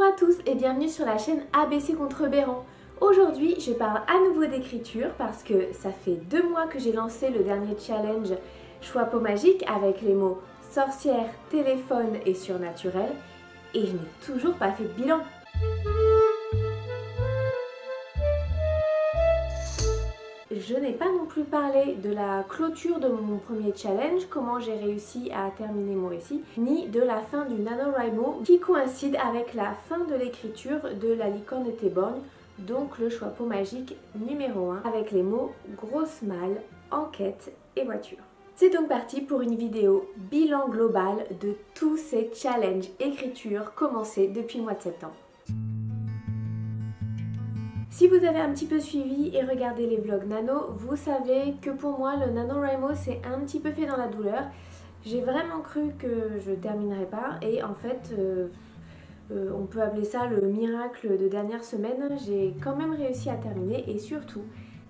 à tous et bienvenue sur la chaîne ABC Contrebéran. Aujourd'hui je parle à nouveau d'écriture parce que ça fait 2 mois que j'ai lancé le dernier challenge Choix peau magique avec les mots sorcière, téléphone et surnaturel et je n'ai toujours pas fait de bilan. Je n'ai pas non plus parlé de la clôture de mon premier challenge, comment j'ai réussi à terminer mon récit, ni de la fin du NaNoWriMo qui coïncide avec la fin de l'écriture de La licorne était borgne, donc le choix peau magique numéro 1 avec les mots grosse malle, enquête et voiture. C'est donc parti pour une vidéo bilan global de tous ces challenges écriture commencés depuis le mois de septembre. Si vous avez un petit peu suivi et regardé les vlogs nano, vous savez que pour moi le NaNoWriMo c'est un petit peu fait dans la douleur. J'ai vraiment cru que je terminerais pas et en fait on peut appeler ça le miracle de dernière semaine. J'ai quand même réussi à terminer et surtout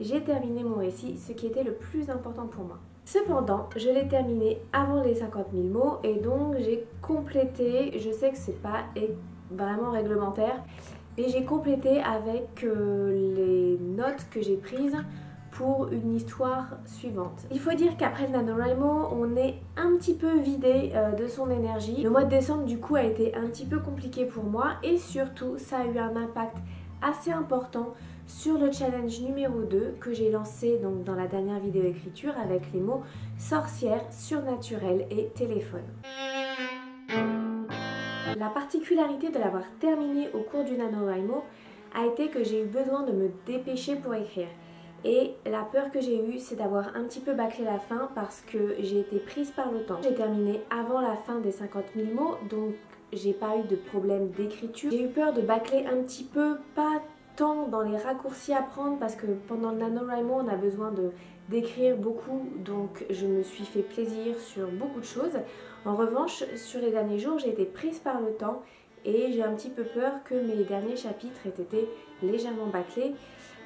j'ai terminé mon récit, ce qui était le plus important pour moi. Cependant, je l'ai terminé avant les 50 000 mots et donc j'ai complété, je sais que c'est pas vraiment réglementaire, et j'ai complété avec les notes que j'ai prises pour une histoire suivante. Il faut dire qu'après le NaNoWriMo, on est un petit peu vidé de son énergie. Le mois de décembre du coup a été un petit peu compliqué pour moi et surtout ça a eu un impact assez important sur le challenge numéro 2 que j'ai lancé donc dans la dernière vidéo écriture avec les mots sorcière, surnaturel et téléphone. La particularité de l'avoir terminé au cours du NaNoWriMo a été que j'ai eu besoin de me dépêcher pour écrire. Et la peur que j'ai eue, c'est d'avoir un petit peu bâclé la fin parce que j'ai été prise par le temps. J'ai terminé avant la fin des 50 000 mots, donc j'ai pas eu de problème d'écriture. J'ai eu peur de bâcler un petit peu, pas tant dans les raccourcis à prendre parce que pendant le NaNoWriMo, on a besoin d'écrire beaucoup, donc je me suis fait plaisir sur beaucoup de choses. En revanche, sur les derniers jours, j'ai été prise par le temps et j'ai un petit peu peur que mes derniers chapitres aient été légèrement bâclés.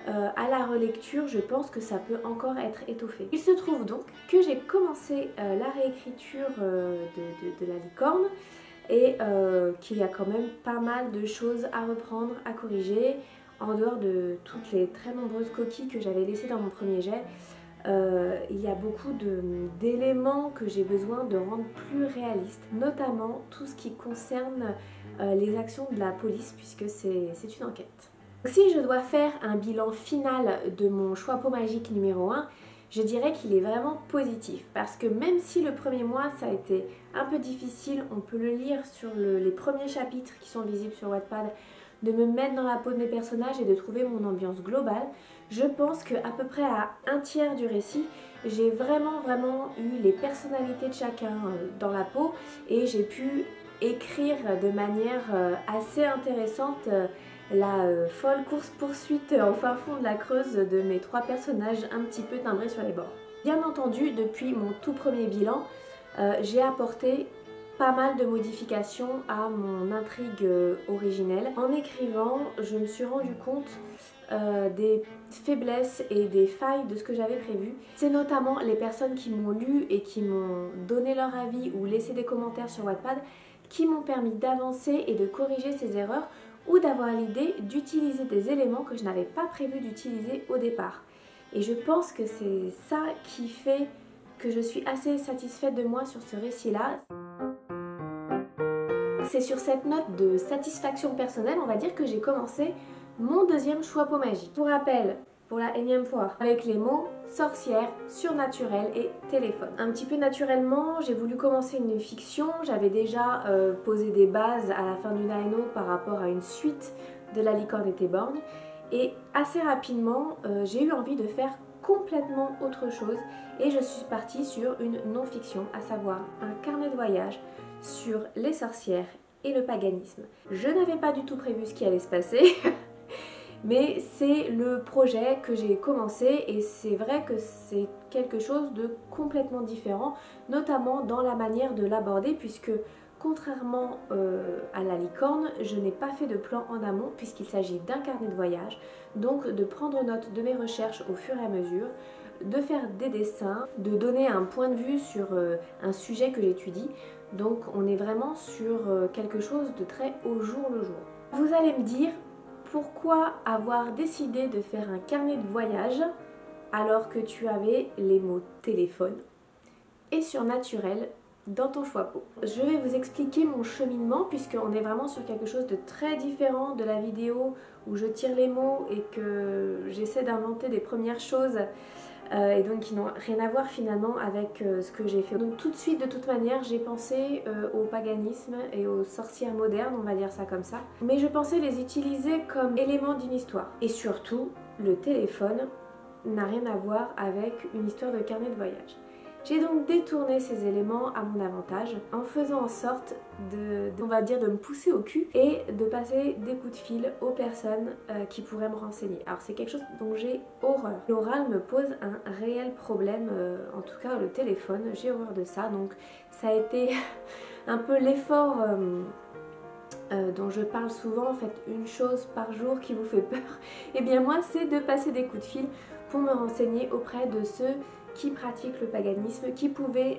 À la relecture, je pense que ça peut encore être étoffé. Il se trouve donc que j'ai commencé la réécriture de La licorne et qu'il y a quand même pas mal de choses à reprendre, à corriger, en dehors de toutes les très nombreuses coquilles que j'avais laissées dans mon premier jet. Il y a beaucoup d'éléments que j'ai besoin de rendre plus réalistes, notamment tout ce qui concerne les actions de la police puisque c'est une enquête. Si je dois faire un bilan final de mon choix peau magique numéro 1, je dirais qu'il est vraiment positif parce que même si le premier mois ça a été un peu difficile, on peut le lire sur les premiers chapitres qui sont visibles sur Wattpad, de me mettre dans la peau de mes personnages et de trouver mon ambiance globale, je pense qu'à peu près à un tiers du récit, j'ai vraiment eu les personnalités de chacun dans la peau et j'ai pu écrire de manière assez intéressante la folle course-poursuite au fin fond de la Creuse de mes 3 personnages un petit peu timbrés sur les bords. Bien entendu, depuis mon tout premier bilan, j'ai apporté pas mal de modifications à mon intrigue originelle. En écrivant, je me suis rendu compte des faiblesses et des failles de ce que j'avais prévu. C'est notamment les personnes qui m'ont lu et qui m'ont donné leur avis ou laissé des commentaires sur Wattpad qui m'ont permis d'avancer et de corriger ces erreurs ou d'avoir l'idée d'utiliser des éléments que je n'avais pas prévu d'utiliser au départ. Et je pense que c'est ça qui fait que je suis assez satisfaite de moi sur ce récit-là. C'est sur cette note de satisfaction personnelle, on va dire, que j'ai commencé mon deuxième choix peau magique. Pour rappel, pour la énième fois, avec les mots sorcière, surnaturel et téléphone. Un petit peu naturellement, j'ai voulu commencer une fiction. J'avais déjà posé des bases à la fin du NaNo par rapport à une suite de La licorne était borgne. Et assez rapidement, j'ai eu envie de faire complètement autre chose et je suis partie sur une non-fiction, à savoir un carnet de voyage sur les sorcières et le paganisme. Je n'avais pas du tout prévu ce qui allait se passer mais c'est le projet que j'ai commencé et c'est vrai que c'est quelque chose de complètement différent, notamment dans la manière de l'aborder puisque contrairement à La licorne, je n'ai pas fait de plan en amont puisqu'il s'agit d'un carnet de voyage, donc de prendre note de mes recherches au fur et à mesure, de faire des dessins, de donner un point de vue sur un sujet que j'étudie. Donc on est vraiment sur quelque chose de très au jour le jour. Vous allez me dire pourquoi avoir décidé de faire un carnet de voyage alors que tu avais les mots téléphone et surnaturel dans ton choix peau. Je vais vous expliquer mon cheminement puisqu'on est vraiment sur quelque chose de très différent de la vidéo où je tire les mots et que j'essaie d'inventer des premières choses et donc qui n'ont rien à voir finalement avec ce que j'ai fait. Donc tout de suite, de toute manière, j'ai pensé au paganisme et aux sorcières modernes, on va dire ça comme ça. Mais je pensais les utiliser comme éléments d'une histoire. Et surtout, le téléphone n'a rien à voir avec une histoire de carnet de voyage. J'ai donc détourné ces éléments à mon avantage en faisant en sorte on va dire, de me pousser au cul et de passer des coups de fil aux personnes qui pourraient me renseigner. Alors c'est quelque chose dont j'ai horreur. L'oral me pose un réel problème, en tout cas le téléphone, j'ai horreur de ça. Donc ça a été un peu l'effort dont je parle souvent, en fait une chose par jour qui vous fait peur. Et bien moi c'est de passer des coups de fil pour me renseigner auprès de ceux qui pratiquent le paganisme, qui pouvaient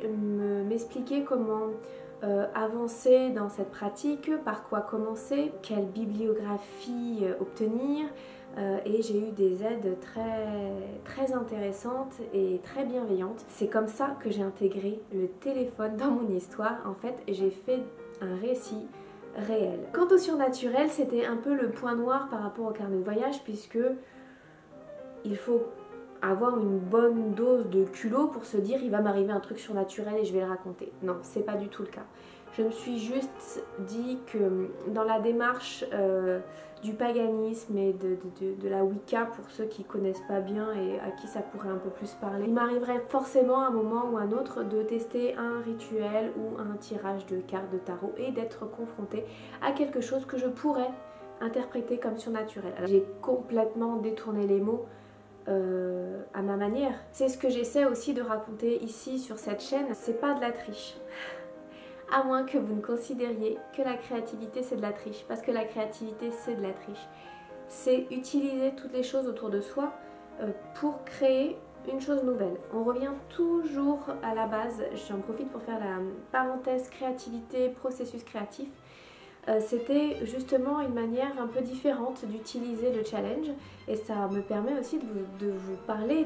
m'expliquer comment avancer dans cette pratique, par quoi commencer, quelle bibliographie obtenir, et j'ai eu des aides très intéressantes et très bienveillantes. C'est comme ça que j'ai intégré le téléphone dans mon histoire. En fait, j'ai fait un récit réel. Quant au surnaturel, c'était un peu le point noir par rapport au carnet de voyage puisque il faut avoir une bonne dose de culot pour se dire il va m'arriver un truc surnaturel et je vais le raconter. Non, c'est pas du tout le cas. Je me suis juste dit que dans la démarche du paganisme et de la Wicca, pour ceux qui connaissent pas bien et à qui ça pourrait un peu plus parler, il m'arriverait forcément à un moment ou à un autre de tester un rituel ou un tirage de cartes de tarot et d'être confrontée à quelque chose que je pourrais interpréter comme surnaturel. J'ai complètement détourné les mots à ma manière. C'est ce que j'essaie aussi de raconter ici sur cette chaîne, c'est pas de la triche. À moins que vous ne considériez que la créativité c'est de la triche, parce que la créativité c'est de la triche. C'est utiliser toutes les choses autour de soi pour créer une chose nouvelle. On revient toujours à la base, j'en profite pour faire la parenthèse créativité, processus créatif. C'était justement une manière un peu différente d'utiliser le challenge et ça me permet aussi de vous parler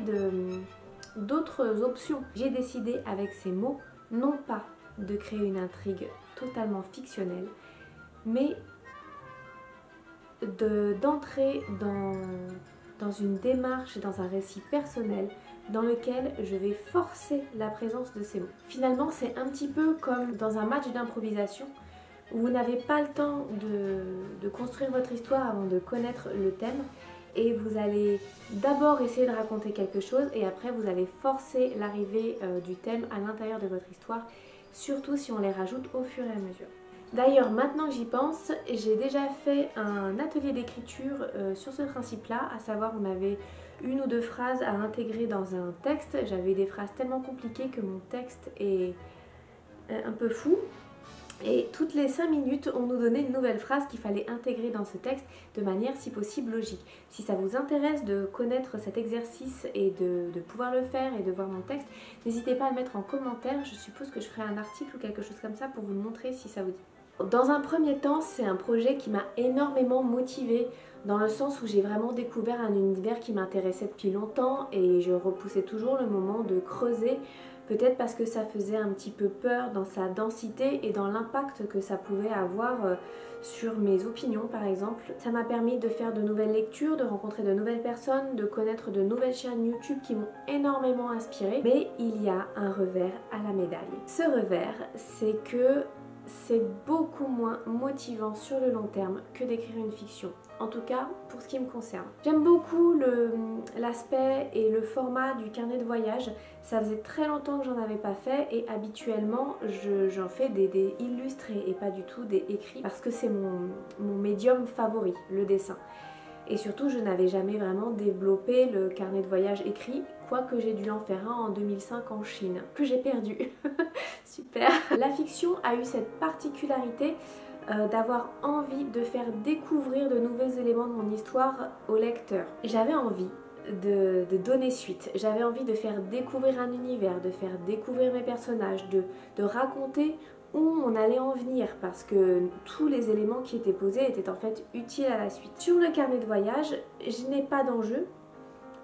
d'autres options. J'ai décidé avec ces mots non pas de créer une intrigue totalement fictionnelle mais d'entrer dans une démarche, dans un récit personnel dans lequel je vais forcer la présence de ces mots. Finalement c'est un petit peu comme dans un match d'improvisation. Vous n'avez pas le temps de construire votre histoire avant de connaître le thème et vous allez d'abord essayer de raconter quelque chose et après vous allez forcer l'arrivée du thème à l'intérieur de votre histoire, surtout si on les rajoute au fur et à mesure. D'ailleurs, maintenant que j'y pense, j'ai déjà fait un atelier d'écriture sur ce principe-là, à savoir on avait une ou deux phrases à intégrer dans un texte. J'avais des phrases tellement compliquées que mon texte est un peu fou. Et toutes les 5 minutes, on nous donnait une nouvelle phrase qu'il fallait intégrer dans ce texte de manière si possible logique. Si ça vous intéresse de connaître cet exercice et de pouvoir le faire et de voir mon texte, n'hésitez pas à le mettre en commentaire. Je suppose que je ferai un article ou quelque chose comme ça pour vous le montrer si ça vous dit. Dans un premier temps, c'est un projet qui m'a énormément motivée dans le sens où j'ai vraiment découvert un univers qui m'intéressait depuis longtemps et je repoussais toujours le moment de creuser. Peut-être parce que ça faisait un petit peu peur dans sa densité et dans l'impact que ça pouvait avoir sur mes opinions par exemple. Ça m'a permis de faire de nouvelles lectures, de rencontrer de nouvelles personnes, de connaître de nouvelles chaînes YouTube qui m'ont énormément inspirée. Mais il y a un revers à la médaille. Ce revers, c'est que c'est beaucoup moins motivant sur le long terme que d'écrire une fiction. En tout cas, pour ce qui me concerne. J'aime beaucoup l'aspect et le format du carnet de voyage. Ça faisait très longtemps que j'en avais pas fait et habituellement, j'en fais des illustrés et pas du tout des écrits parce que c'est mon médium favori, le dessin. Et surtout, je n'avais jamais vraiment développé le carnet de voyage écrit, quoique j'ai dû en faire un en 2005 en Chine, que j'ai perdu. Super. La fiction a eu cette particularité d'avoir envie de faire découvrir de nouveaux éléments de mon histoire au lecteur. J'avais envie de donner suite, j'avais envie de faire découvrir un univers, de faire découvrir mes personnages, de raconter où on allait en venir parce que tous les éléments qui étaient posés étaient en fait utiles à la suite. Sur le carnet de voyage, je n'ai pas d'enjeu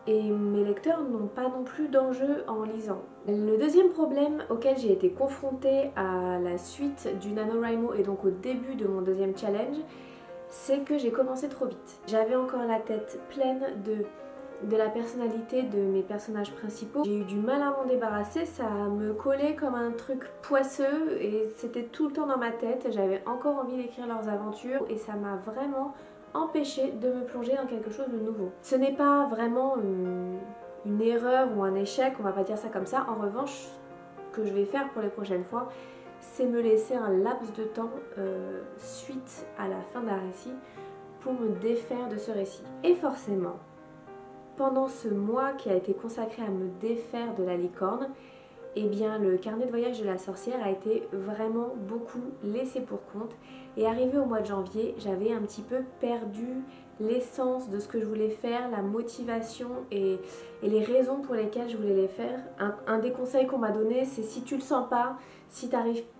et mes lecteurs n'ont pas non plus d'enjeu en lisant. Le deuxième problème auquel j'ai été confrontée à la suite du NaNoWriMo et donc au début de mon deuxième challenge, c'est que j'ai commencé trop vite. J'avais encore la tête pleine de la personnalité de mes personnages principaux. J'ai eu du mal à m'en débarrasser, ça me collait comme un truc poisseux et c'était tout le temps dans ma tête. J'avais encore envie d'écrire leurs aventures et ça m'a vraiment empêché de me plonger dans quelque chose de nouveau. Ce n'est pas vraiment une erreur ou un échec, on va pas dire ça comme ça. En revanche, ce que je vais faire pour les prochaines fois, c'est me laisser un laps de temps suite à la fin d'un récit pour me défaire de ce récit. Et forcément, pendant ce mois qui a été consacré à me défaire de la licorne, eh bien le carnet de voyage de la sorcière a été vraiment beaucoup laissé pour compte. Et arrivé au mois de janvier, j'avais un petit peu perdu l'essence de ce que je voulais faire, la motivation et les raisons pour lesquelles je voulais les faire. Un des conseils qu'on m'a donné, c'est si tu le sens pas, si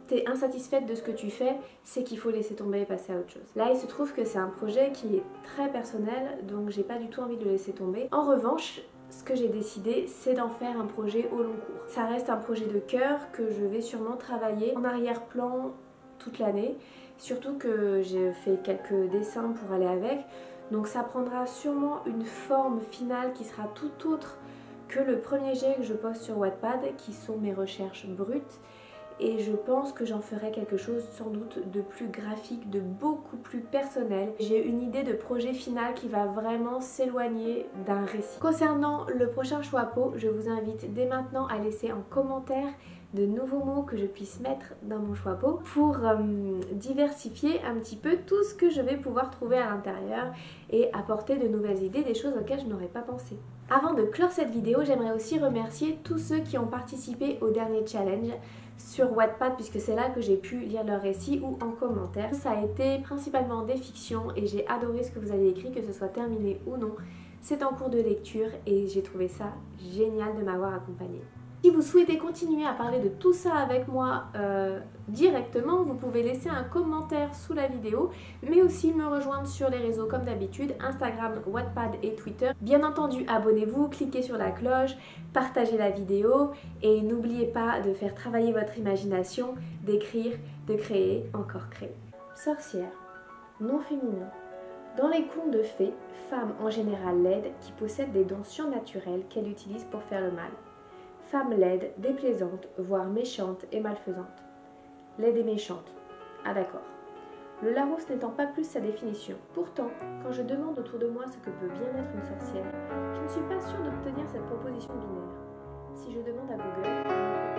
t'es insatisfaite de ce que tu fais, c'est qu'il faut laisser tomber et passer à autre chose. Là, il se trouve que c'est un projet qui est très personnel, donc j'ai pas du tout envie de le laisser tomber. En revanche, ce que j'ai décidé, c'est d'en faire un projet au long cours. Ça reste un projet de cœur que je vais sûrement travailler en arrière-plan toute l'année, surtout que j'ai fait quelques dessins pour aller avec, donc ça prendra sûrement une forme finale qui sera tout autre que le premier jet que je poste sur Wattpad, qui sont mes recherches brutes. Et je pense que j'en ferai quelque chose sans doute de plus graphique, de beaucoup plus personnel. J'ai une idée de projet final qui va vraiment s'éloigner d'un récit. Concernant le prochain choix peau, je vous invite dès maintenant à laisser en commentaire de nouveaux mots que je puisse mettre dans mon choix peau pour diversifier un petit peu tout ce que je vais pouvoir trouver à l'intérieur et apporter de nouvelles idées, des choses auxquelles je n'aurais pas pensé. Avant de clore cette vidéo, j'aimerais aussi remercier tous ceux qui ont participé au dernier challenge sur Wattpad, puisque c'est là que j'ai pu lire leurs récits ou en commentaire. Ça a été principalement des fictions et j'ai adoré ce que vous avez écrit, que ce soit terminé ou non. C'est en cours de lecture et j'ai trouvé ça génial de m'avoir accompagnée. Si vous souhaitez continuer à parler de tout ça avec moi directement, vous pouvez laisser un commentaire sous la vidéo, mais aussi me rejoindre sur les réseaux comme d'habitude, Instagram, Wattpad et Twitter. Bien entendu, abonnez-vous, cliquez sur la cloche, partagez la vidéo et n'oubliez pas de faire travailler votre imagination, d'écrire, de créer, encore créer. Sorcière, nom féminin. Dans les contes de fées, femme en général laide qui possède des dons surnaturels qu'elle utilise pour faire le mal. Femme laide, déplaisante, voire méchante et malfaisante. Laide et méchante. Ah d'accord. Le Larousse n'étant pas plus sa définition. Pourtant, quand je demande autour de moi ce que peut bien être une sorcière, je ne suis pas sûre d'obtenir cette proposition binaire. Si je demande à Google,